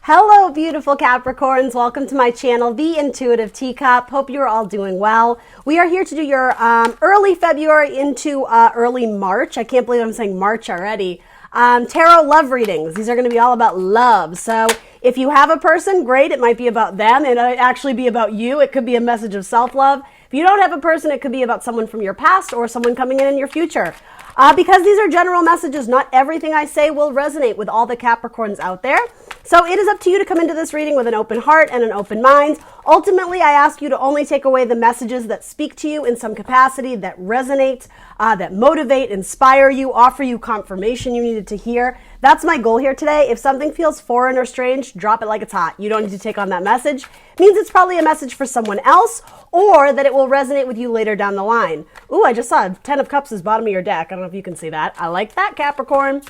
Hello, beautiful Capricorns. Welcome to my channel, The Intuitive Teacup. Hope you're all doing well. We are here to do your early February into early March. I can't believe I'm saying March already. Tarot love readings. These are going to be all about love. So if you have a person, great. It might be about them. It might actually be about you. It could be a message of self-love. If you don't have a person, it could be about someone from your past or someone coming in your future. Because these are general messages, not everything I say will resonate with all the Capricorns out there. So it is up to you to come into this reading with an open heart and an open mind. Ultimately, I ask you to only take away the messages that speak to you in some capacity, that resonate, that motivate, inspire you, offer you confirmation you needed to hear. That's my goal here today. If something feels foreign or strange, drop it like it's hot. You don't need to take on that message. It means it's probably a message for someone else, or that it will resonate with you later down the line. Ooh, I just saw 10 of Cups is bottom of your deck. I don't know if you can see that. I like that, Capricorn.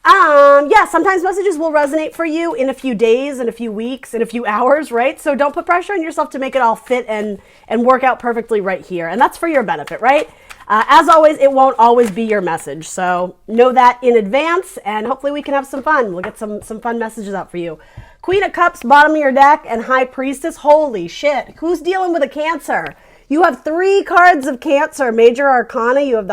Yeah, sometimes messages will resonate for you in a few days, in a few weeks, in a few hours, right? So don't put pressure on yourself to make it all fit and work out perfectly right here. And that's for your benefit, right? As always, it won't always be your message. So know that in advance, and hopefully we can have some fun. We'll get some fun messages out for you. Queen of Cups, bottom of your deck, and High Priestess. Holy shit. Who's dealing with a Cancer? You have 3 cards of Cancer, Major Arcana. You have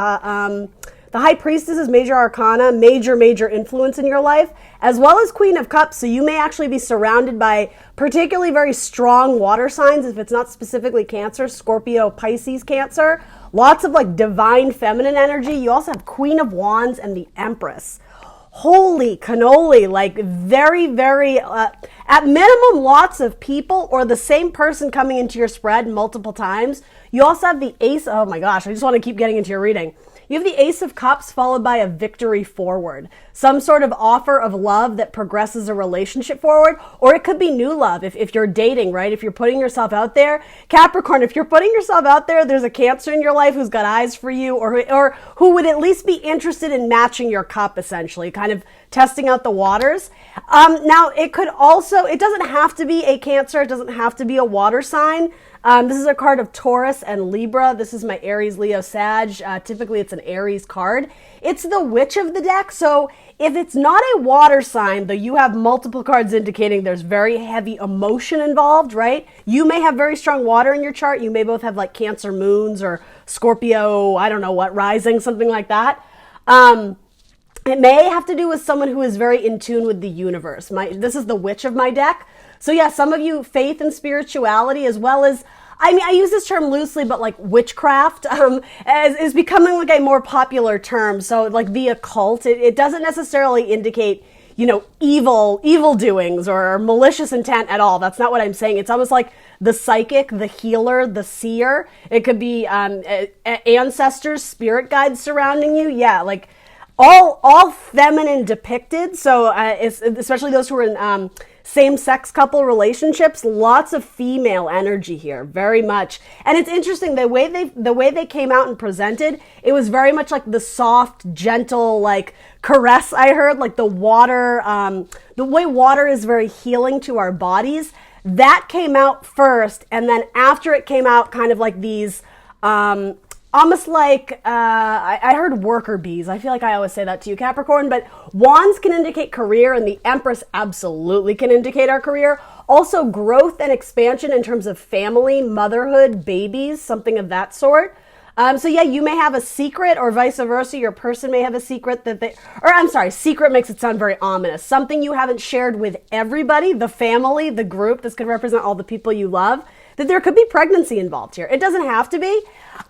the High Priestess is Major Arcana, major influence in your life, as well as Queen of Cups. So you may actually be surrounded by particularly very strong water signs, if it's not specifically Cancer, Scorpio, Pisces, Cancer. Lots of like divine feminine energy. You also have Queen of Wands and the Empress. Holy cannoli, like very, at minimum, lots of people or the same person coming into your spread multiple times. You also have the Ace. Oh my gosh, I just want to keep getting into your reading. You have the Ace of Cups followed by a victory forward. Some sort of offer of love that progresses a relationship forward, or it could be new love if you're dating, right? If you're putting yourself out there. Capricorn, if you're putting yourself out there, there's a Cancer in your life who's got eyes for you, or who would at least be interested in matching your cup, essentially, kind of testing out the waters. Now, it could also, it doesn't have to be a Cancer, it doesn't have to be a water sign. This is a card of Taurus and Libra. This is my Aries, Leo, Sag. Typically, it's an Aries card. It's the Witch of the deck. So if it's not a water sign, though you have multiple cards indicating there's very heavy emotion involved, right? You may have very strong water in your chart. You may both have like Cancer moons or Scorpio, I don't know what, rising, something like that. It may have to do with someone who is very in tune with the universe. This is the Witch of my deck. So yeah, some of you, faith and spirituality, as well as, I mean, I use this term loosely, but like witchcraft is becoming like a more popular term. So like the occult, it doesn't necessarily indicate, evil doings or malicious intent at all. That's not what I'm saying. It's almost like the psychic, the healer, the seer. It could be ancestors, spirit guides surrounding you. Yeah, like all feminine depicted. So especially those who are in same-sex couple relationships, lots of female energy here, very much. And it's interesting, the way they came out and presented, it was very much like the soft, gentle, like caress I heard, like the water, the way water is very healing to our bodies. That came out first, and then after it came out, kind of like these, almost like, I heard worker bees. I feel like I always say that to you, Capricorn, but wands can indicate career, and the Empress absolutely can indicate our career. Also growth and expansion in terms of family, motherhood, babies, something of that sort. So yeah, you may have a secret, or vice versa. Your person may have a secret secret makes it sound very ominous. Something you haven't shared with everybody, the family, the group. This could represent all the people you love. That there could be pregnancy involved here. It doesn't have to be,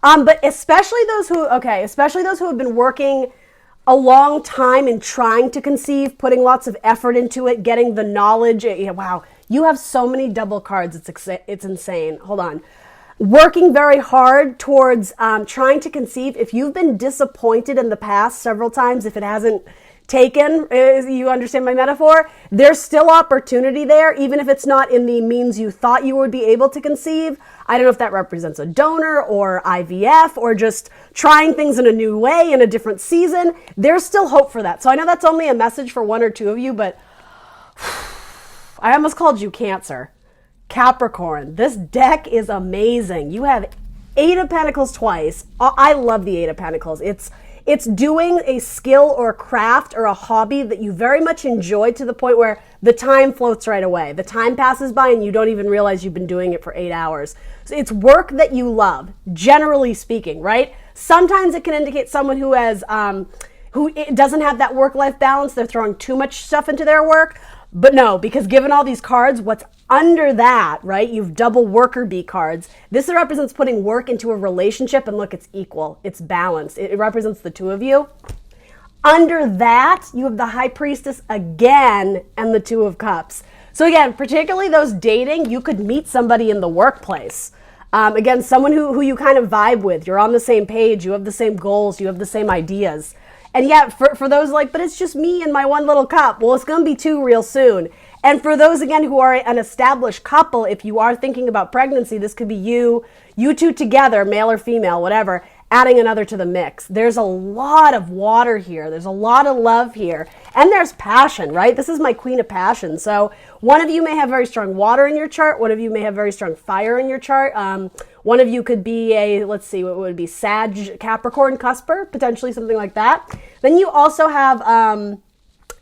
but especially those who have been working a long time in trying to conceive, putting lots of effort into it, getting the knowledge. Wow, you have so many double cards. It's insane. Hold on. Working very hard towards trying to conceive. If you've been disappointed in the past several times, if it hasn't taken, you understand my metaphor, there's still opportunity there, even if it's not in the means you thought you would be able to conceive. I don't know if that represents a donor or IVF or just trying things in a new way in a different season. There's still hope for that. So I know that's only a message for 1 or 2 of you, but I almost called you Cancer. Capricorn, this deck is amazing. You have 8 of Pentacles twice. I love the 8 of Pentacles. It's doing a skill or craft or a hobby that you very much enjoy to the point where the time floats right away. The time passes by and you don't even realize you've been doing it for 8 hours. So it's work that you love, generally speaking, right? Sometimes it can indicate someone who has, who doesn't have that work-life balance. They're throwing too much stuff into their work. But no, because given all these cards, what's under that, right? You've double worker bee cards. This represents putting work into a relationship, and look, it's equal. It's balanced. It represents the two of you. Under that, you have the High Priestess again and the Two of Cups. So again, particularly those dating, you could meet somebody in the workplace. Again, someone who you kind of vibe with. You're on the same page. You have the same goals. You have the same ideas. And yeah, for those like, but it's just me and my one little cup. Well, it's going to be two real soon. And for those, again, who are an established couple, if you are thinking about pregnancy, this could be you two together, male or female, whatever, adding another to the mix. There's a lot of water here. There's a lot of love here. And there's passion, right? This is my Queen of Passion. So one of you may have very strong water in your chart. One of you may have very strong fire in your chart. One of you could be a, let's see, what would it be? Sag, Capricorn, Cusper, potentially something like that. Then you also have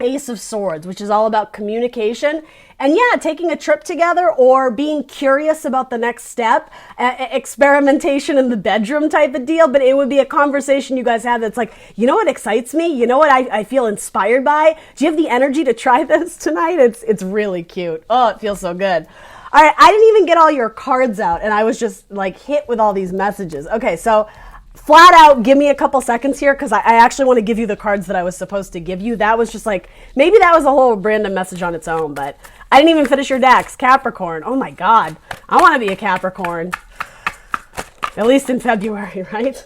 Ace of Swords, which is all about communication. And yeah, taking a trip together or being curious about the next step, experimentation in the bedroom type of deal. But it would be a conversation you guys have that's like, you know what excites me? You know what I feel inspired by? Do you have the energy to try this tonight? It's really cute. Oh, it feels so good. All right, I didn't even get all your cards out, and I was just like hit with all these messages. Okay, so flat out, give me a couple seconds here because I actually want to give you the cards that I was supposed to give you. That was just like, maybe that was a whole random message on its own, but I didn't even finish your decks. Capricorn. Oh my God. I want to be a Capricorn. At least in February, right?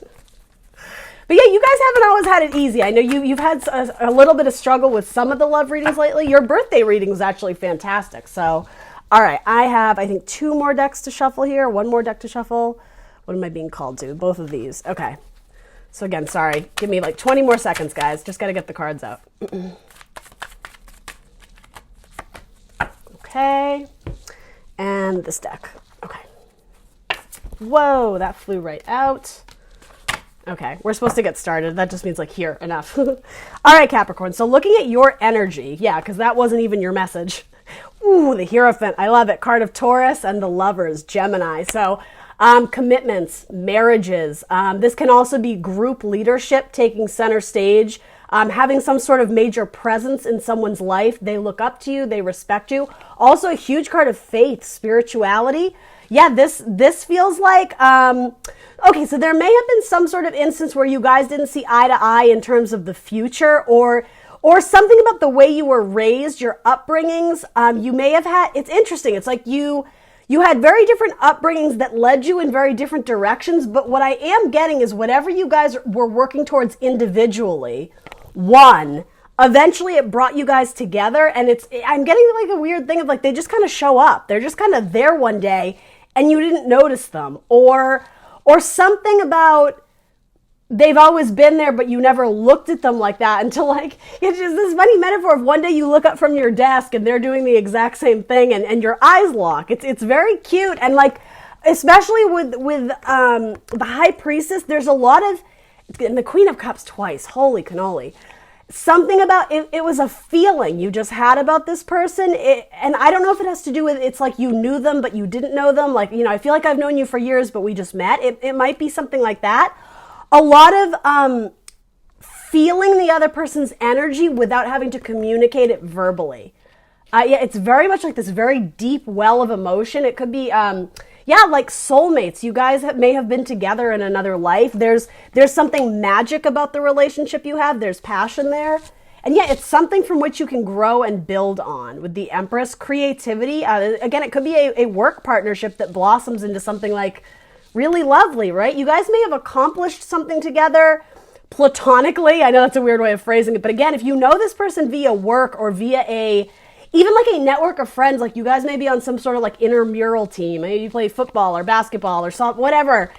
But yeah, you guys haven't always had it easy. I know you've had a little bit of struggle with some of the love readings lately. Your birthday reading was actually fantastic. So, all right. I have, I think, 2 more decks to shuffle here. 1 more deck to shuffle. What am I being called to? Both of these. Okay. So again, sorry. Give me like 20 more seconds, guys. Just got to get the cards out. Okay. And this deck. Okay. Whoa, that flew right out. Okay, we're supposed to get started. That just means like, here, enough. All right, Capricorn. So looking at your energy. Yeah, because that wasn't even your message. Ooh, the Hierophant. I love it. Card of Taurus and the Lovers, Gemini. So commitments, marriages. This can also be group leadership, taking center stage, having some sort of major presence in someone's life. They look up to you, they respect you. Also a huge card of faith, spirituality. Yeah, this feels like, okay, so there may have been some sort of instance where you guys didn't see eye to eye in terms of the future or something about the way you were raised, your upbringings. You may have had, it's interesting. It's like you had very different upbringings that led you in very different directions. But what I am getting is whatever you guys were working towards individually, eventually it brought you guys together. And I'm getting like a weird thing of like, they just kind of show up. They're just kind of there one day and you didn't notice them or something about they've always been there, but you never looked at them like that until like, it's just this funny metaphor of one day you look up from your desk and they're doing the exact same thing and your eyes lock. It's very cute. And like, especially with the High Priestess, there's a lot of, and the Queen of Cups twice, holy cannoli. Something about it was a feeling you just had about this person. And I don't know if it has to do with, it's like you knew them, but you didn't know them. Like, you know, I feel like I've known you for years, but we just met. It might be something like that. A lot of feeling the other person's energy without having to communicate it verbally. Yeah, it's very much like this very deep well of emotion. It could be, like soulmates. You guys may have been together in another life. There's something magic about the relationship you have. There's passion there. And yeah, it's something from which you can grow and build on. With the Empress, creativity. Again, it could be a work partnership that blossoms into something like really lovely, right? You guys may have accomplished something together platonically. I know that's a weird way of phrasing it, but again, if you know this person via work or via even like a network of friends, like you guys may be on some sort of like intramural team, maybe you play football or basketball or something, whatever.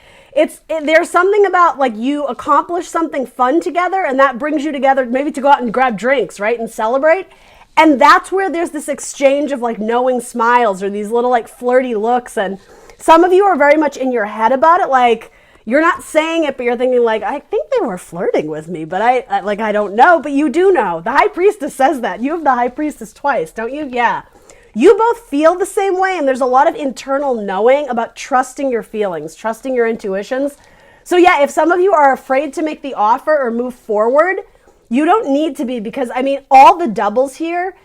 There's something about like you accomplish something fun together and that brings you together maybe to go out and grab drinks, right? And celebrate. And that's where there's this exchange of like knowing smiles or these little like flirty looks. And some of you are very much in your head about it. Like, You're not saying it, but you're thinking like, I think they were flirting with me, but I don't know, but you do know. The high priestess says that. You have the high priestess twice, don't you? Yeah. You both feel the same way, and there's a lot of internal knowing about trusting your feelings, trusting your intuitions. So yeah, if some of you are afraid to make the offer or move forward, you don't need to be, because I mean, all the doubles here,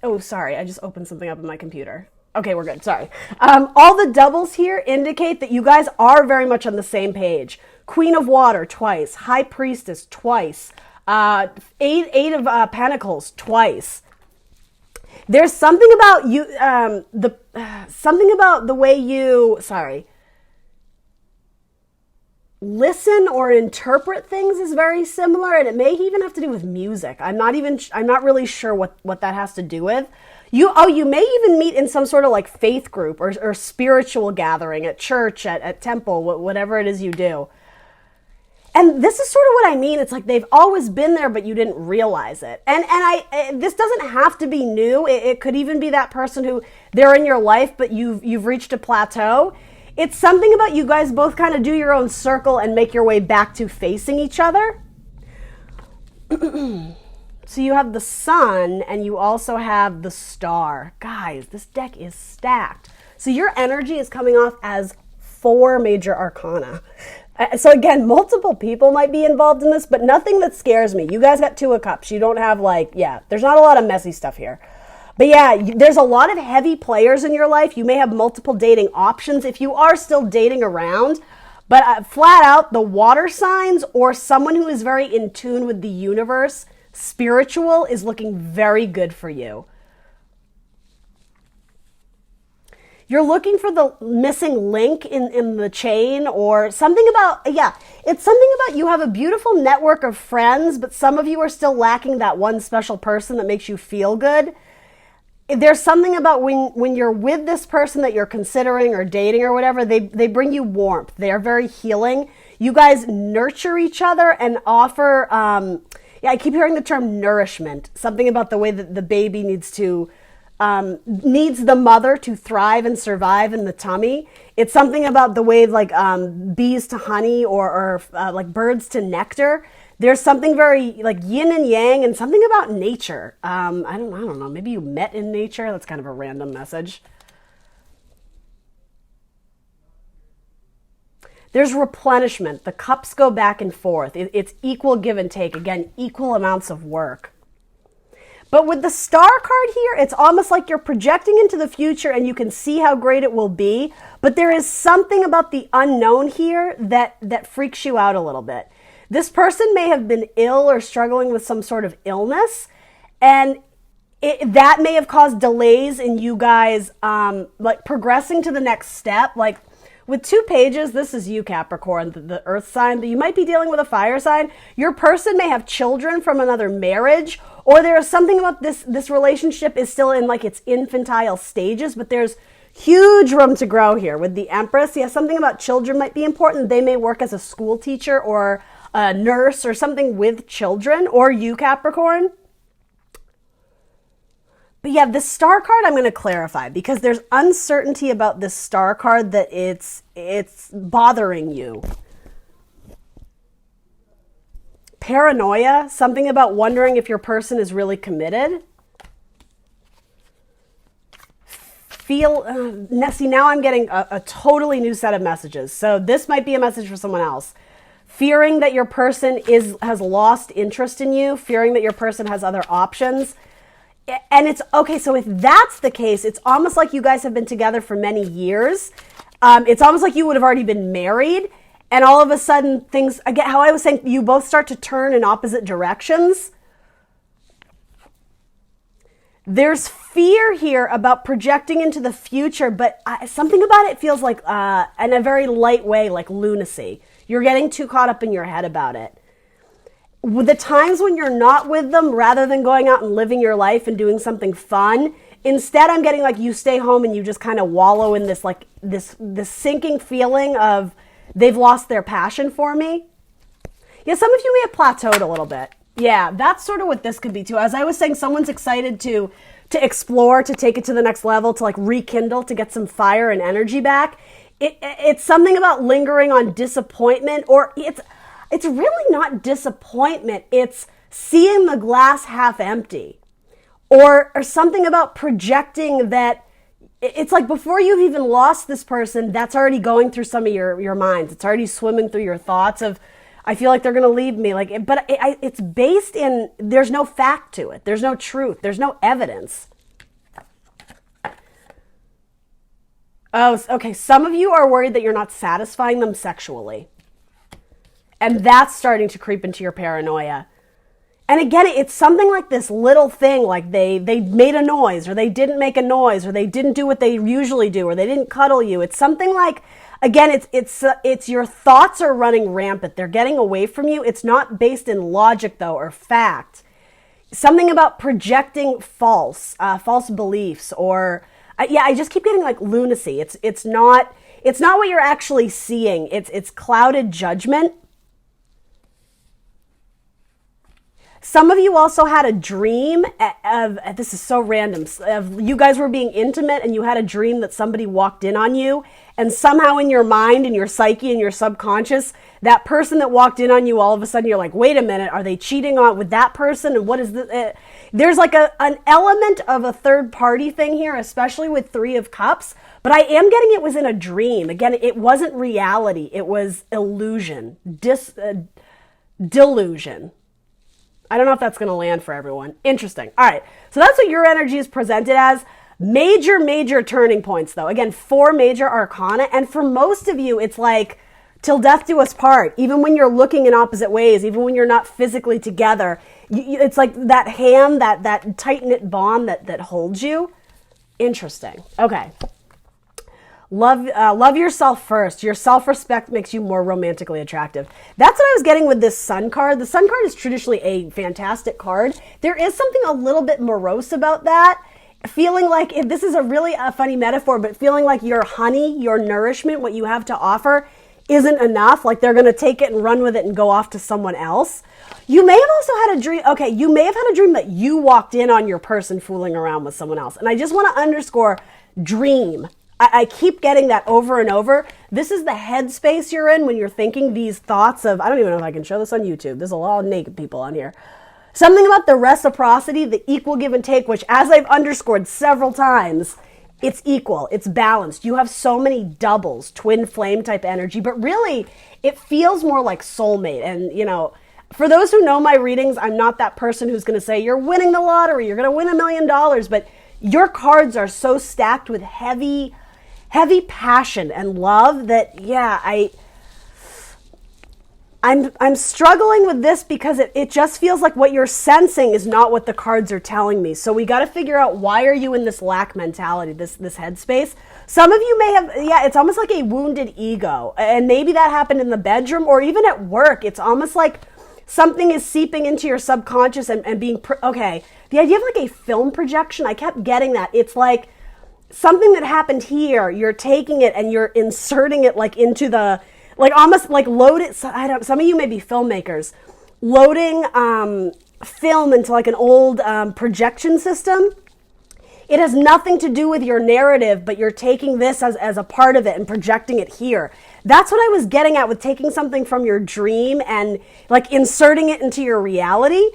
oh, sorry, I just opened something up in my computer. Okay, we're good. Sorry. All the doubles here indicate that you guys are very much on the same page. Queen of Water twice, High Priestess twice, Eight of Pentacles twice. There's something about you, something about the way you, listen or interpret things is very similar, and it may even have to do with music. I'm not really sure what that has to do with. You may even meet in some sort of like faith group or spiritual gathering at church, at temple, whatever it is you do. And this is sort of what I mean. It's like they've always been there, but you didn't realize it. And this doesn't have to be new. It could even be that person who they're in your life, but you've reached a plateau. It's something about you guys both kind of do your own circle and make your way back to facing each other. So you have the Sun and you also have the Star. Guys, this deck is stacked. So your energy is coming off as 4 major arcana. So again, multiple people might be involved in this, but nothing that scares me. You guys got 2 of Cups. You don't have there's not a lot of messy stuff here. But yeah, there's a lot of heavy players in your life. You may have multiple dating options if you are still dating around. But flat out, the water signs or someone who is very in tune with the universe, spiritual, is looking very good for you. You're looking for the missing link in the chain, or something about, it's something about you have a beautiful network of friends, but some of you are still lacking that one special person that makes you feel good. There's something about when you're with this person that you're considering or dating or whatever, they bring you warmth. They are very healing. You guys nurture each other and offer, I keep hearing the term nourishment, something about the way that the baby needs the mother to thrive and survive in the tummy. It's something about the way bees to honey or like birds to nectar. There's something very like yin and yang, and something about nature. I don't know. Maybe you met in nature. That's kind of a random message. There's replenishment. The cups go back and forth. It's equal give and take. Again, equal amounts of work. But with the Star card here, it's almost like you're projecting into the future and you can see how great it will be. But there is something about the unknown here that freaks you out a little bit. This person may have been ill or struggling with some sort of illness, and that may have caused delays in you guys progressing to the next step. Like with 2 pages, this is you, Capricorn, the earth sign, but you might be dealing with a fire sign. Your person may have children from another marriage, or there is something about this relationship is still in like its infantile stages, but there's huge room to grow here with the Empress. Yeah, something about children might be important. They may work as a school teacher or a nurse or something with children, or you, Capricorn. But yeah, the Star card I'm going to clarify, because there's uncertainty about this Star card that it's bothering you. Paranoia, something about wondering if your person is really committed. See, now I'm getting a totally new set of messages. So this might be a message for someone else. Fearing that your person has lost interest in you, fearing that your person has other options. And it's okay, so if that's the case, it's almost like you guys have been together for many years. It's almost like you would have already been married, and all of a sudden things, again, how I was saying, you both start to turn in opposite directions. There's fear here about projecting into the future, but something about it feels like, in a very light way, like lunacy. You're getting too caught up in your head about it. With the times when you're not with them, rather than going out and living your life and doing something fun, instead I'm getting like you stay home and you just kind of wallow in this like this sinking feeling of they've lost their passion for me. Yeah, some of you may have plateaued a little bit. Yeah, that's sort of what this could be too. As I was saying, someone's excited to explore, to take it to the next level, to like rekindle, to get some fire and energy back. It's something about lingering on disappointment, or it's really not disappointment. It's seeing the glass half empty, or something about projecting that. It's like before you've even lost this person, that's already going through some of your minds. It's already swimming through your thoughts of, I feel like they're going to leave me. Like, but it's based in, there's no fact to it. There's no truth. There's no evidence. Oh, okay. Some of you are worried that you're not satisfying them sexually. And that's starting to creep into your paranoia. And again, it's something like this little thing, like they made a noise, or they didn't make a noise, or they didn't do what they usually do, or they didn't cuddle you. It's something like, again, it's your thoughts are running rampant. They're getting away from you. It's not based in logic, though, or fact. Something about projecting false beliefs, or I just keep getting like lunacy. It's not what you're actually seeing. It's clouded judgment. Some of you also had a dream of, this is so random, of you guys were being intimate and you had a dream that somebody walked in on you, and somehow in your mind and your psyche and your subconscious, that person that walked in on you, all of a sudden you're like, wait a minute, are they cheating on with that person? And what is this? There's like an element of a third party thing here, especially with Three of Cups, but I am getting it was in a dream. Again, it wasn't reality. It was illusion, delusion. I don't know if that's going to land for everyone. Interesting. All right. So that's what your energy is presented as. Major turning points, though. Again, 4 major arcana. And for most of you, it's like till death do us part. Even when you're looking in opposite ways, even when you're not physically together, it's like that hand, that tight-knit bond that holds you. Interesting. Okay. Love yourself first. Your self-respect makes you more romantically attractive. That's what I was getting with this Sun card. The Sun card is traditionally a fantastic card. There is something a little bit morose about that. Feeling like, this is a funny metaphor, but feeling like your honey, your nourishment, what you have to offer isn't enough. Like they're going to take it and run with it and go off to someone else. You may have also had a dream. Okay, you may have had a dream that you walked in on your person fooling around with someone else. And I just want to underscore dream. I keep getting that over and over. This is the headspace you're in when you're thinking these thoughts of, I don't even know if I can show this on YouTube. There's a lot of naked people on here. Something about the reciprocity, the equal give and take, which as I've underscored several times, it's equal, it's balanced. You have so many doubles, twin flame type energy, but really it feels more like soulmate. And for those who know my readings, I'm not that person who's going to say, you're winning the lottery, you're going to win $1 million, but your cards are so stacked with heavy passion and love that, I'm struggling with this because it just feels like what you're sensing is not what the cards are telling me. So we got to figure out, why are you in this lack mentality, this headspace? Some of you may have, it's almost like a wounded ego. And maybe that happened in the bedroom or even at work. It's almost like something is seeping into your subconscious and being, okay. The idea of like a film projection, I kept getting that. It's like, something that happened here, you're taking it and you're inserting it like into the, like almost like load it. Some of you may be filmmakers, loading film into like an old projection system. It has nothing to do with your narrative, but you're taking this as a part of it and projecting it here. That's what I was getting at with taking something from your dream and like inserting it into your reality.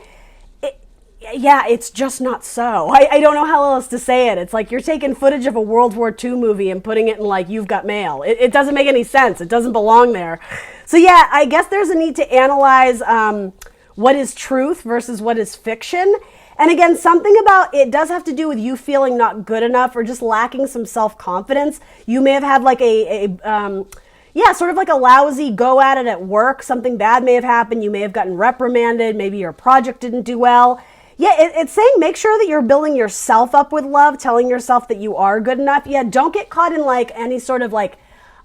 It's just not so. I don't know how else to say it. It's like you're taking footage of a World War II movie and putting it in like You've Got Mail. It doesn't make any sense. It doesn't belong there. So I guess there's a need to analyze what is truth versus what is fiction. And again, something about it does have to do with you feeling not good enough or just lacking some self-confidence. You may have had like sort of like a lousy go at it at work. Something bad may have happened. You may have gotten reprimanded. Maybe your project didn't do well. It's saying make sure that you're building yourself up with love, telling yourself that you are good enough. Don't get caught in like any sort of like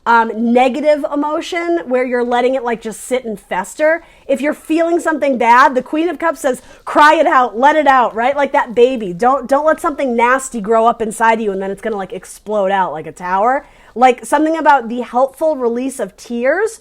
negative emotion where you're letting it like just sit and fester. If you're feeling something bad, the Queen of Cups says, cry it out, let it out, right? Like that baby. Don't let something nasty grow up inside you and then it's going to like explode out like a tower. Like something about the helpful release of tears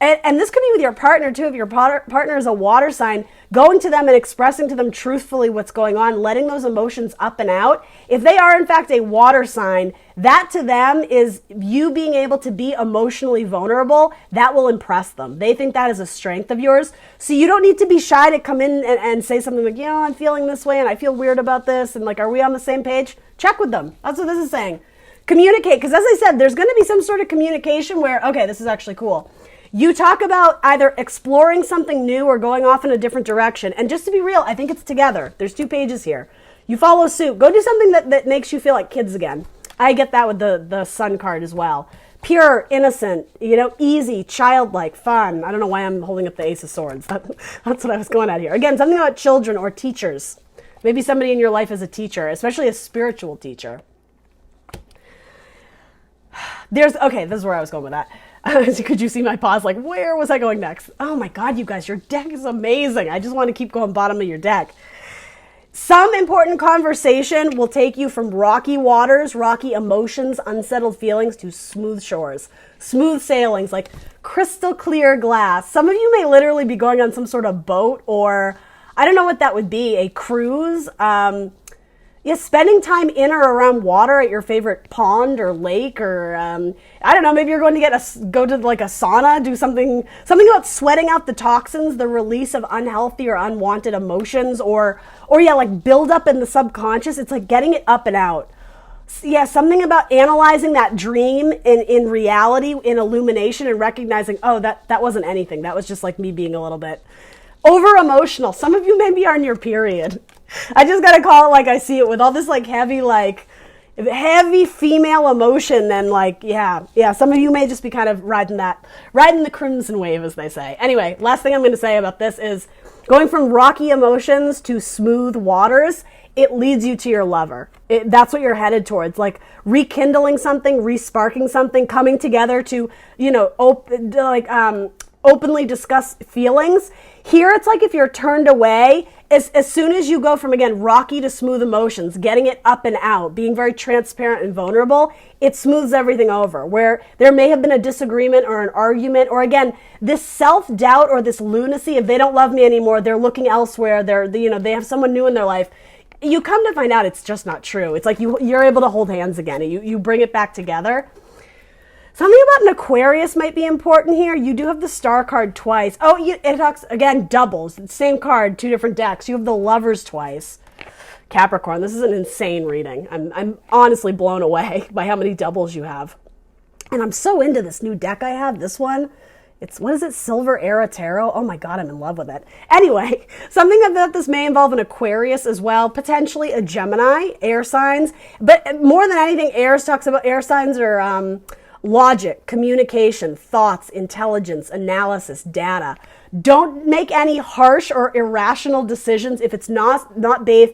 And this could be with your partner too. If your partner is a water sign, going to them and expressing to them truthfully what's going on, letting those emotions up and out. If they are in fact a water sign, that to them is you being able to be emotionally vulnerable. That will impress them. They think that is a strength of yours. So you don't need to be shy to come in and say something like, I'm feeling this way and I feel weird about this. And like, are we on the same page? Check with them. That's what this is saying. Communicate. Because as I said, there's going to be some sort of communication where, okay, this is actually cool. You talk about either exploring something new or going off in a different direction. And just to be real, I think it's together. There's 2 pages here. You follow suit. Go do something that makes you feel like kids again. I get that with the sun card as well. Pure, innocent, easy, childlike, fun. I don't know why I'm holding up the Ace of Swords. That's what I was going at here. Again, something about children or teachers. Maybe somebody in your life is a teacher, especially a spiritual teacher. Okay, this is where I was going with that. Could you see my pause? Like, where was I going next? Oh my God, you guys, your deck is amazing. I just want to keep going bottom of your deck. Some important conversation will take you from rocky waters, rocky emotions, unsettled feelings to smooth shores, smooth sailings, like crystal clear glass. Some of you may literally be going on some sort of boat or I don't know what that would be, a cruise. Spending time in or around water at your favorite pond or lake or, I don't know, maybe you're going to go to like a sauna, do something about sweating out the toxins, the release of unhealthy or unwanted emotions or like build up in the subconscious. It's like getting it up and out. Yeah, something about analyzing that dream in reality, in illumination and recognizing, oh, that wasn't anything. That was just like me being a little bit over emotional. Some of you maybe are in your period. I just got to call it like I see it with all this like heavy female emotion and like, yeah. Some of you may just be kind of riding the crimson wave, as they say. Anyway, last thing I'm going to say about this is going from rocky emotions to smooth waters. It leads you to your lover. That's what you're headed towards, like rekindling something, resparking something, coming together to, openly discuss feelings. Here, it's like if you're turned away, as soon as you go from, again, rocky to smooth emotions, getting it up and out, being very transparent and vulnerable, it smooths everything over. Where there may have been a disagreement or an argument, or again, this self-doubt or this lunacy, if they don't love me anymore, they're looking elsewhere, they have someone new in their life. You come to find out it's just not true. It's like you're able to hold hands again. You bring it back together. Something about an Aquarius might be important here. You do have the star card twice. Oh, it talks, again, doubles. Same card, 2 different decks. You have the lovers twice. Capricorn, this is an insane reading. I'm honestly blown away by how many doubles you have. And I'm so into this new deck I have. This one, what is it? Silver Era Tarot. Oh my God, I'm in love with it. Anyway, something about this may involve an Aquarius as well. Potentially a Gemini, air signs. But more than anything, air signs are... logic, communication, thoughts, intelligence, analysis, data. Don't make any harsh or irrational decisions if it's not based.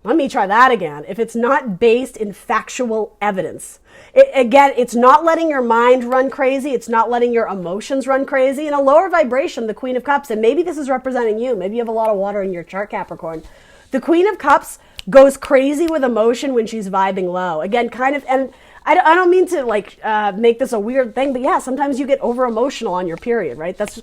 Let me try that again. If it's not based in factual evidence. It's not letting your mind run crazy. It's not letting your emotions run crazy. In a lower vibration, the Queen of Cups, and maybe this is representing you. Maybe you have a lot of water in your chart, Capricorn. The Queen of Cups goes crazy with emotion when she's vibing low. Again, kind of, and I don't mean to make this a weird thing, but yeah, sometimes you get over emotional on your period, right? That's,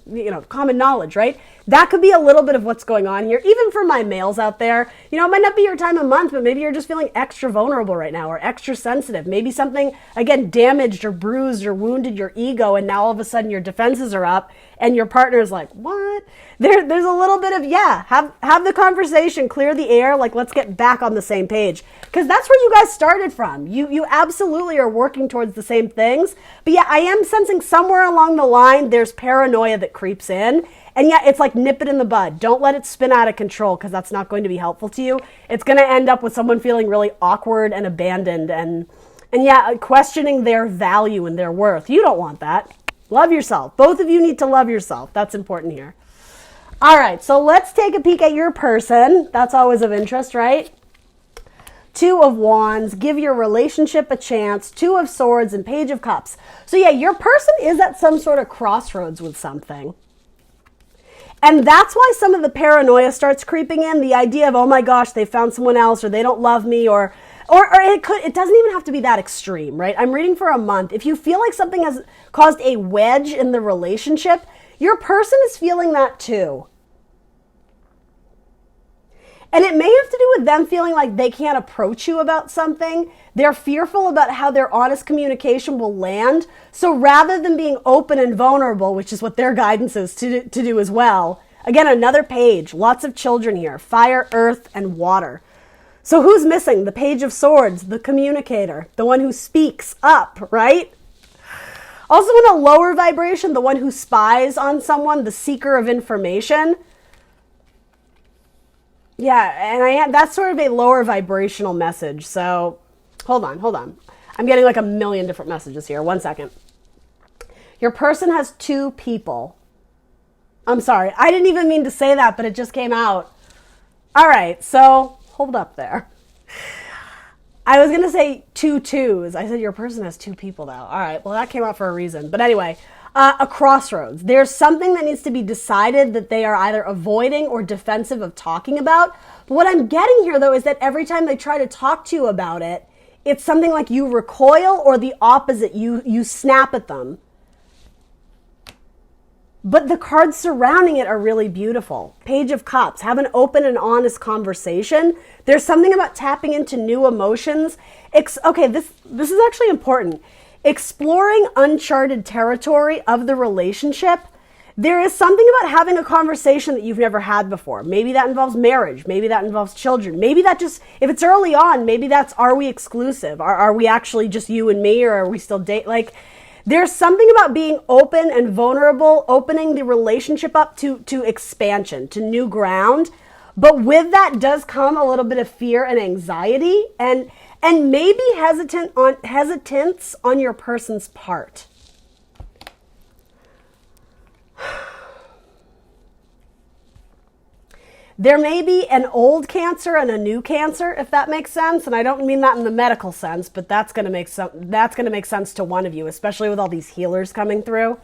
common knowledge, right? That could be a little bit of what's going on here. Even for my males out there, it might not be your time of month, but maybe you're just feeling extra vulnerable right now or extra sensitive. Maybe something, again, damaged or bruised or wounded your ego, and now all of a sudden your defenses are up and your partner is like, what? There's a little bit of, have the conversation, clear the air, like let's get back on the same page. Because that's where you guys started from. You absolutely are working towards the same things. But yeah, I am sensing somewhere along the line there's paranoia that creeps in. And yeah, it's like nip it in the bud. Don't let it spin out of control because that's not going to be helpful to you. It's going to end up with someone feeling really awkward and abandoned and yeah, questioning their value and their worth. You don't want that. Love yourself. Both of you need to love yourself. That's important here. All right, so let's take a peek at your person. That's always of interest, right? 2 of Wands, give your relationship a chance. 2 of Swords and Page of Cups. So yeah, your person is at some sort of crossroads with something. And that's why some of the paranoia starts creeping in. The idea of, oh my gosh, they found someone else or they don't love me or Or it doesn't even have to be that extreme, right? I'm reading for a month. If you feel like something has caused a wedge in the relationship, your person is feeling that too. And it may have to do with them feeling like they can't approach you about something. They're fearful about how their honest communication will land. So rather than being open and vulnerable, which is what their guidance is to do as well, again, another page, lots of children here, fire, earth, and water. So who's missing? The Page of Swords, the communicator, the one who speaks up, right? Also in a lower vibration, the one who spies on someone, the seeker of information. Yeah, and that's sort of a lower vibrational message. So hold on. I'm getting like a million different messages here. 1 second. Your person has 2 people. I'm sorry. I didn't even mean to say that, but it just came out. All right, so hold up there. I was going to say 2 twos. I said your person has 2 people now. All right, well, that came out for a reason. But anyway, a crossroads. There's something that needs to be decided that they are either avoiding or defensive of talking about. But what I'm getting here, though, is that every time they try to talk to you about it, it's something like you recoil or the opposite. You snap at them. But the cards surrounding it are really beautiful. Page of Cups. Have an open and honest conversation. There's something about tapping into new emotions. Okay, this is actually important. Exploring uncharted territory of the relationship. There is something about having a conversation that you've never had before. Maybe that involves marriage. Maybe that involves children. Maybe that just, if it's early on, maybe that's, are we exclusive? Are we actually just you and me, or are we still date? Like, there's something about being open and vulnerable, opening the relationship up to expansion, to new ground. But with that does come a little bit of fear and anxiety, and maybe hesitance on your person's part. There may be an old Cancer and a new Cancer, if that makes sense. And I don't mean that in the medical sense, but that's going to make sense to one of you, especially with all these healers coming through.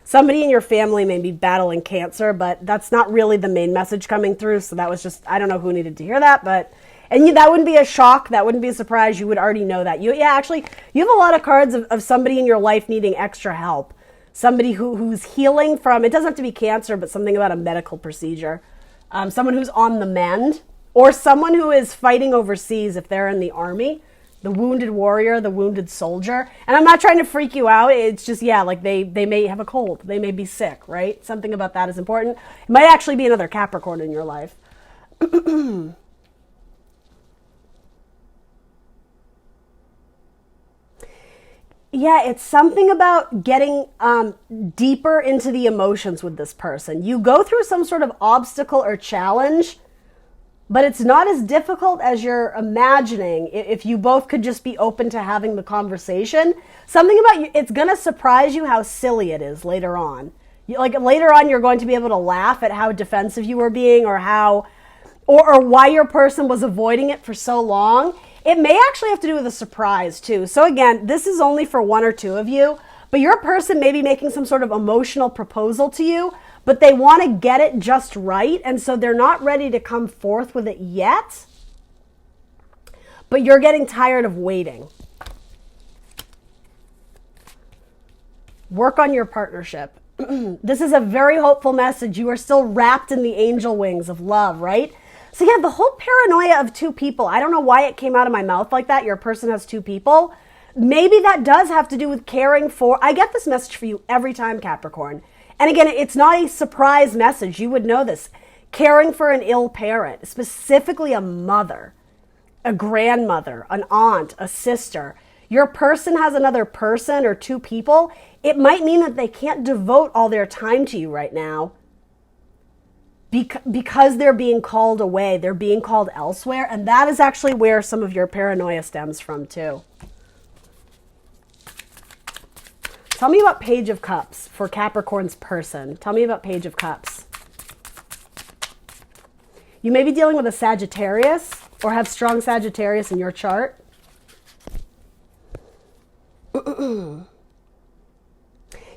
Somebody in your family may be battling Cancer, but that's not really the main message coming through. So that was just, I don't know who needed to hear that, but that wouldn't be a shock. That wouldn't be a surprise. You would already know that. You have a lot of cards of somebody in your life needing extra help. Somebody who's healing from, it doesn't have to be Cancer, but something about a medical procedure. Someone who's on the mend, or someone who is fighting overseas if they're in the army, the wounded warrior, the wounded soldier. And I'm not trying to freak you out. It's just, like they may have a cold. They may be sick, right? Something about that is important. It might actually be another Capricorn in your life. Yeah, it's something about getting deeper into the emotions with this person. You go through some sort of obstacle or challenge, but it's not as difficult as you're imagining if you both could just be open to having the conversation. Something about you, it's going to surprise you how silly it is later on. Later on, you're going to be able to laugh at how defensive you were being, or or why your person was avoiding it for so long. It may actually have to do with a surprise too. So again, this is only for 1 or 2 of you, but your person may be making some sort of emotional proposal to you, but they want to get it just right. And so they're not ready to come forth with it yet, but you're getting tired of waiting. Work on your partnership. This is a very hopeful message. You are still wrapped in the angel wings of love, right? So yeah, the whole paranoia of 2 people, I don't know why it came out of my mouth like that. Your person has 2 people. Maybe that does have to do with caring for, I get this message for you every time, Capricorn. And again, it's not a surprise message. You would know this. Caring for an ill parent, specifically a mother, a grandmother, an aunt, a sister. Your person has another person or 2 people. It might mean that they can't devote all their time to you right now. Because they're being called away, they're being called elsewhere, and that is actually where some of your paranoia stems from too. Tell me about Page of Cups for Capricorn's person. Tell me about Page of Cups. You may be dealing with a Sagittarius or have strong Sagittarius in your chart.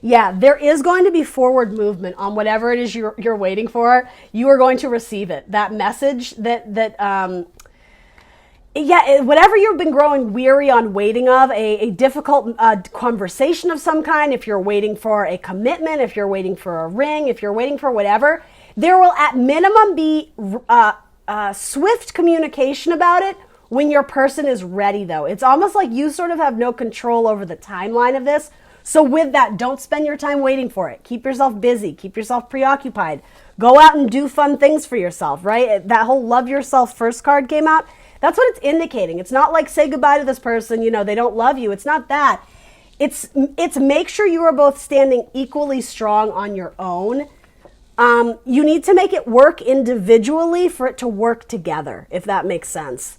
Yeah, there is going to be forward movement on whatever it is you're waiting for. You are going to receive it. That message that Yeah, whatever you've been growing weary on waiting of, a difficult conversation of some kind, if you're waiting for a commitment, if you're waiting for a ring, if you're waiting for whatever, there will at minimum be swift communication about it when your person is ready, though. It's almost like you sort of have no control over the timeline of this. So with that, don't spend your time waiting for it. Keep yourself busy. Keep yourself preoccupied. Go out and do fun things for yourself, right? That whole love yourself first card came out. That's what it's indicating. It's not like say goodbye to this person, they don't love you. It's not that. It's make sure you are both standing equally strong on your own. You need to make it work individually for it to work together, if that makes sense.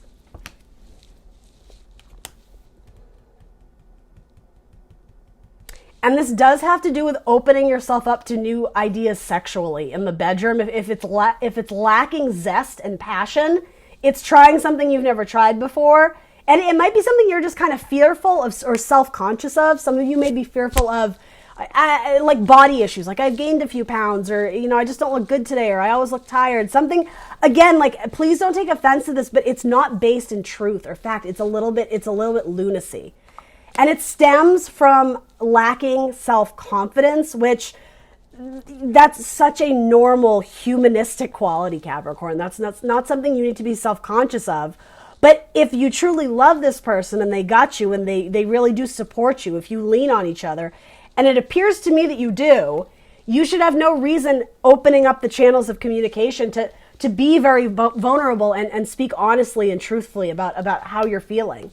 And this does have to do with opening yourself up to new ideas sexually in the bedroom. If it's lacking zest and passion, it's trying something you've never tried before. And it might be something you're just kind of fearful of or self-conscious of. Some of you may be fearful of like body issues. Like I've gained a few pounds, or, I just don't look good today, or I always look tired. Something, again, like, please don't take offense to this, but it's not based in truth or fact. It's a little bit lunacy. And it stems from lacking self-confidence, which that's such a normal humanistic quality, Capricorn. That's not something you need to be self-conscious of. But if you truly love this person and they got you and they really do support you, if you lean on each other, and it appears to me that you do, you should have no reason opening up the channels of communication to be very vulnerable and speak honestly and truthfully about how you're feeling.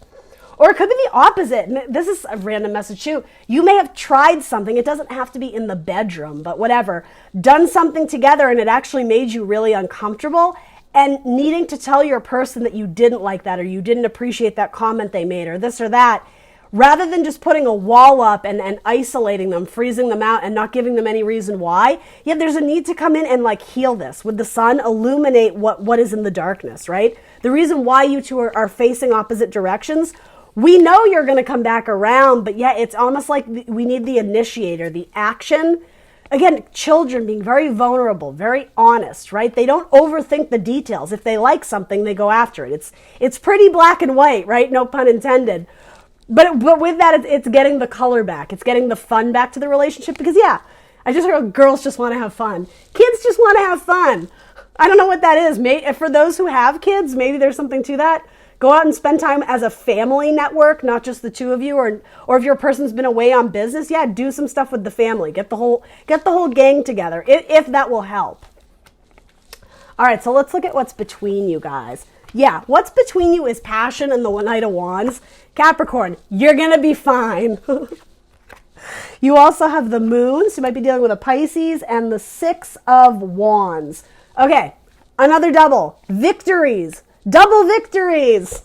Or it could be the opposite. This is a random message too. You may have tried something. It doesn't have to be in the bedroom, but whatever. Done something together and it actually made you really uncomfortable, and needing to tell your person that you didn't like that, or you didn't appreciate that comment they made, or this or that, rather than just putting a wall up and isolating them, freezing them out, and not giving them any reason why. Yeah, there's a need to come in and like heal this. With the sun, illuminate what is in the darkness, right? The reason why you two are facing opposite directions, we know you're going to come back around, but yeah, it's almost like we need the initiator, the action. Again, children being very vulnerable, very honest, right? They don't overthink the details. If they like something, they go after it. It's pretty black and white, right? No pun intended. But with that, it's getting the color back. It's getting the fun back to the relationship, because yeah, I just heard girls just want to have fun. Kids just want to have fun. I don't know what that is. For those who have kids, maybe there's something to that. Go out and spend time as a family network, not just the two of you, or if your person's been away on business, yeah, do some stuff with the family. Get the whole gang together, if that will help. All right, so let's look at what's between you guys. Yeah, what's between you is passion and the Knight of Wands. Capricorn, you're gonna be fine. You also have the Moon, so you might be dealing with a Pisces, and the Six of Wands. Okay, another double. Victories. Double victories.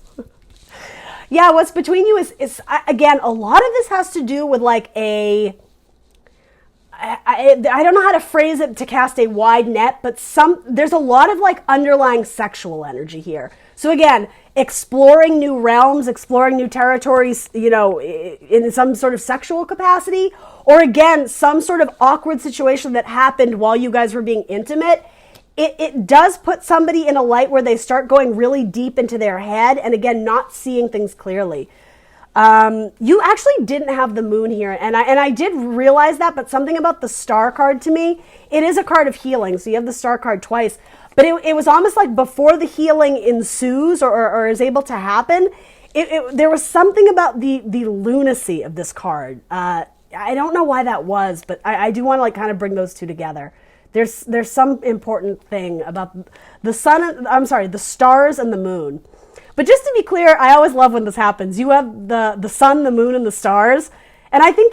Yeah, what's between you is again, a lot of this has to do with like I don't know how to phrase it to cast a wide net, but there's a lot of like underlying sexual energy here. So again, exploring new realms, exploring new territories, in some sort of sexual capacity, or again, some sort of awkward situation that happened while you guys were being intimate. It does put somebody in a light where they start going really deep into their head, and again, not seeing things clearly. You actually didn't have the Moon here, and I did realize that, but something about the Star card to me, it is a card of healing, so you have the Star card twice, but it was almost like before the healing ensues or is able to happen, there was something about the lunacy of this card. I don't know why that was, but I do want to like kind of bring those two together. There's some important thing about the stars and the moon. But just to be clear, I always love when this happens. You have the sun, the moon, and the stars. And I think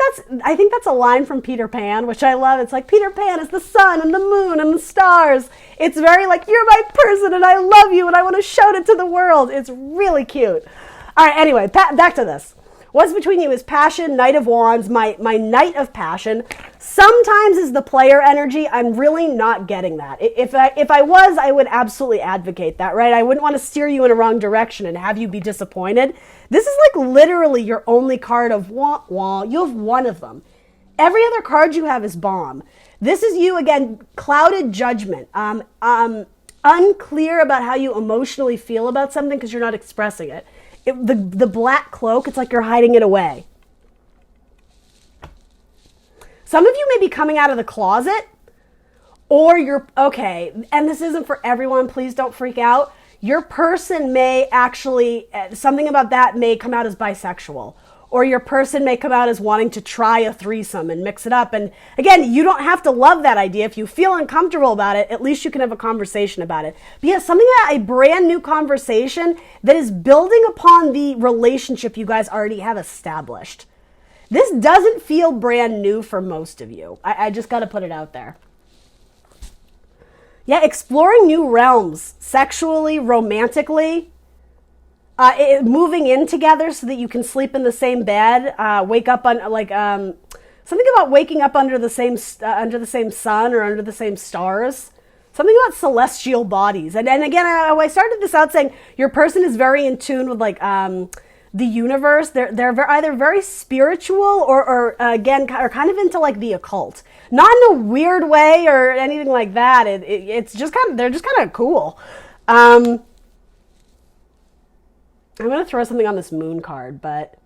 that's a line from Peter Pan, which I love. It's like, Peter Pan is the sun and the moon and the stars. It's very like, you're my person and I love you and I want to shout it to the world. It's really cute. All right, anyway, back to this. What's between you is passion, Knight of Wands, my Knight of Passion. Sometimes is the player energy. I'm really not getting that. If I was, I would absolutely advocate that, right? I wouldn't want to steer you in a wrong direction and have you be disappointed. This is like literally your only card of wah. You have one of them. Every other card you have is bomb. This is you, again, clouded judgment. unclear about how you emotionally feel about something because you're not expressing it. The black cloak, it's like you're hiding it away. Some of you may be coming out of the closet, or you're, okay, and this isn't for everyone, please don't freak out. Your person may actually, something about that may come out as bisexual, or your person may come out as wanting to try a threesome and mix it up. And again, you don't have to love that idea. If you feel uncomfortable about it, at least you can have a conversation about it. But yeah, something about a brand new conversation that is building upon the relationship you guys already have established. This doesn't feel brand new for most of you. I just got to put it out there. Yeah, exploring new realms, sexually, romantically, moving in together so that you can sleep in the same bed, wake up on something about waking up under the same sun or under the same stars. Something about celestial bodies. And again, I started this out saying your person is very in tune with the universe. They're either very spiritual or again, are kind of into like the occult. Not in a weird way or anything like that. It's just kind of, they're just kind of cool. I'm going to throw something on this moon card, but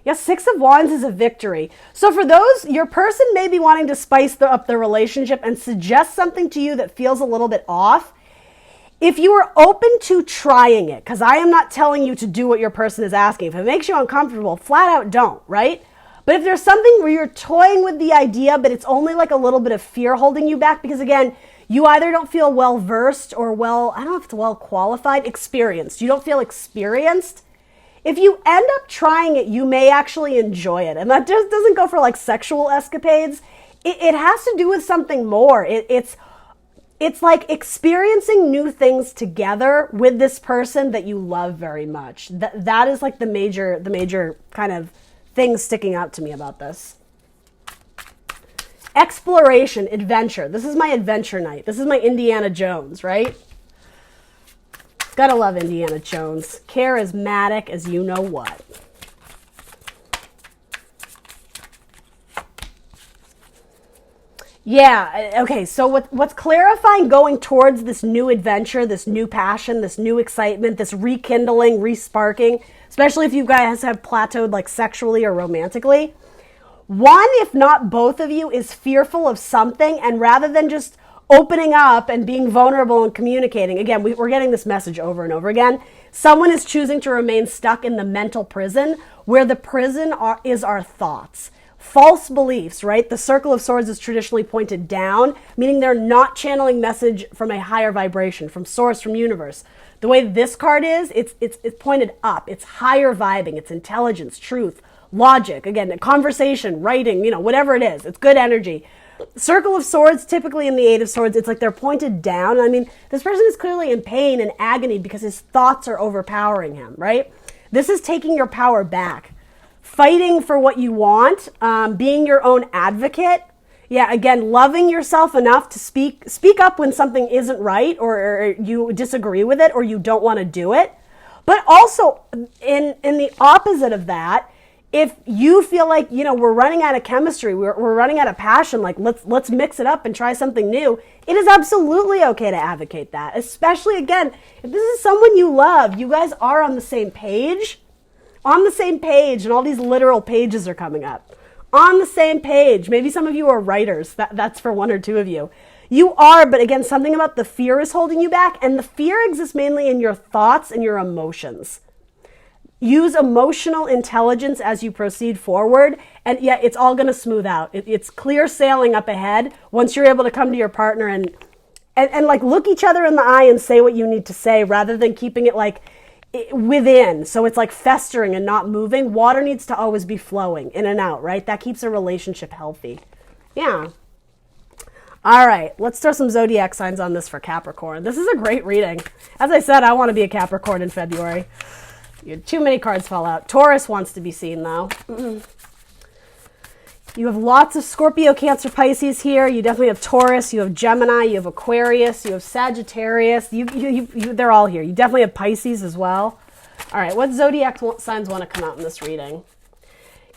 yeah, Six of Wands is a victory. So for those, your person may be wanting to spice up the relationship and suggest something to you that feels a little bit off. If you are open to trying it, because I am not telling you to do what your person is asking. If it makes you uncomfortable, flat out don't, right? But if there's something where you're toying with the idea, but it's only like a little bit of fear holding you back, because again, you either don't feel well versed or well, I don't know if it's well qualified, experienced. You don't feel experienced. If you end up trying it, you may actually enjoy it. And that just doesn't go for like sexual escapades. It has to do with something more. It's like experiencing new things together with this person that you love very much. That is like the major kind of thing sticking out to me about this. Exploration, adventure. This is my adventure night. This is my Indiana Jones, right? Gotta love Indiana Jones. Charismatic as you know what. Yeah, okay, so what's clarifying going towards this new adventure, this new passion, this new excitement, this rekindling, resparking, especially if you guys have plateaued like sexually or romantically, one, if not both of you, is fearful of something, and rather than just opening up and being vulnerable and communicating, again, we're getting this message over and over again, someone is choosing to remain stuck in the mental prison, where the prison is our thoughts. False beliefs, right? The Circle of Swords is traditionally pointed down, meaning they're not channeling message from a higher vibration, from source, from universe. The way this card is, it's pointed up. It's higher vibing. It's intelligence, truth, logic. Again, conversation, writing, whatever it is. It's good energy. Circle of Swords, typically in the Eight of Swords, it's like they're pointed down. I mean, this person is clearly in pain and agony because his thoughts are overpowering him, right? This is taking your power back. Fighting for what you want, being your own advocate. Yeah, again, loving yourself enough to speak up when something isn't right or you disagree with it or you don't want to do it. But also, in the opposite of that, if you feel like, we're running out of chemistry, we're running out of passion, like let's mix it up and try something new, it is absolutely okay to advocate that. Especially, again, if this is someone you love, you guys are on the same page. On the same page, and all these literal pages are coming up. On the same page. Maybe some of you are writers. That's for one or two of you. You are, but again, something about the fear is holding you back, and the fear exists mainly in your thoughts and your emotions. Use emotional intelligence as you proceed forward, and yeah, it's all going to smooth out. It's clear sailing up ahead once you're able to come to your partner and like look each other in the eye and say what you need to say, rather than keeping it like within, so it's like festering and not moving. Water needs to always be flowing in and out, right? That keeps a relationship healthy. Yeah. All right, let's throw some zodiac signs on this for Capricorn. This is a great reading. As I said, I want to be a Capricorn in February. Too many cards fell out. Taurus wants to be seen, though. You have lots of Scorpio, Cancer, Pisces here. You definitely have Taurus. You have Gemini. You have Aquarius. You have Sagittarius. They're all here. You definitely have Pisces as well. All right, what zodiac signs want to come out in this reading?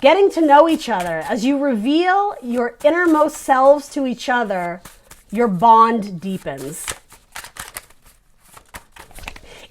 Getting to know each other. As you reveal your innermost selves to each other, your bond deepens.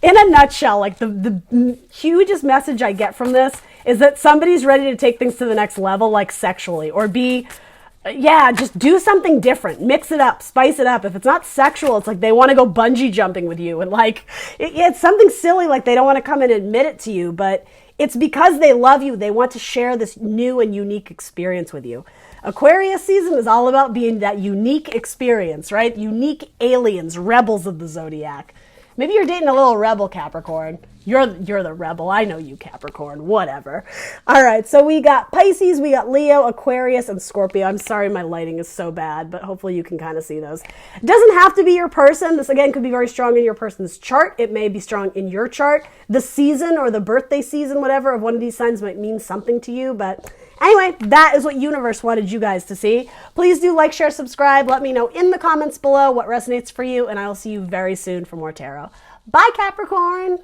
in a nutshell, like the hugest message I get from this is that somebody's ready to take things to the next level, like sexually, or just do something different. Mix it up, spice it up. If it's not sexual, it's like they want to go bungee jumping with you, and like it's something silly, like they don't want to come and admit it to you, but it's because they love you. They want to share this new and unique experience with you. Aquarius season is all about being that unique experience, right? Unique aliens, rebels of the zodiac. Maybe you're dating a little rebel, Capricorn. You're the rebel. I know you, Capricorn. Whatever. All right, so we got Pisces, we got Leo, Aquarius, and Scorpio. I'm sorry my lighting is so bad, but hopefully you can kind of see those. It doesn't have to be your person. This, again, could be very strong in your person's chart. It may be strong in your chart. The season or the birthday season, whatever, of one of these signs might mean something to you, but anyway, that is what universe wanted you guys to see. Please do like, share, subscribe. Let me know in the comments below what resonates for you, and I will see you very soon for more tarot. Bye, Capricorn.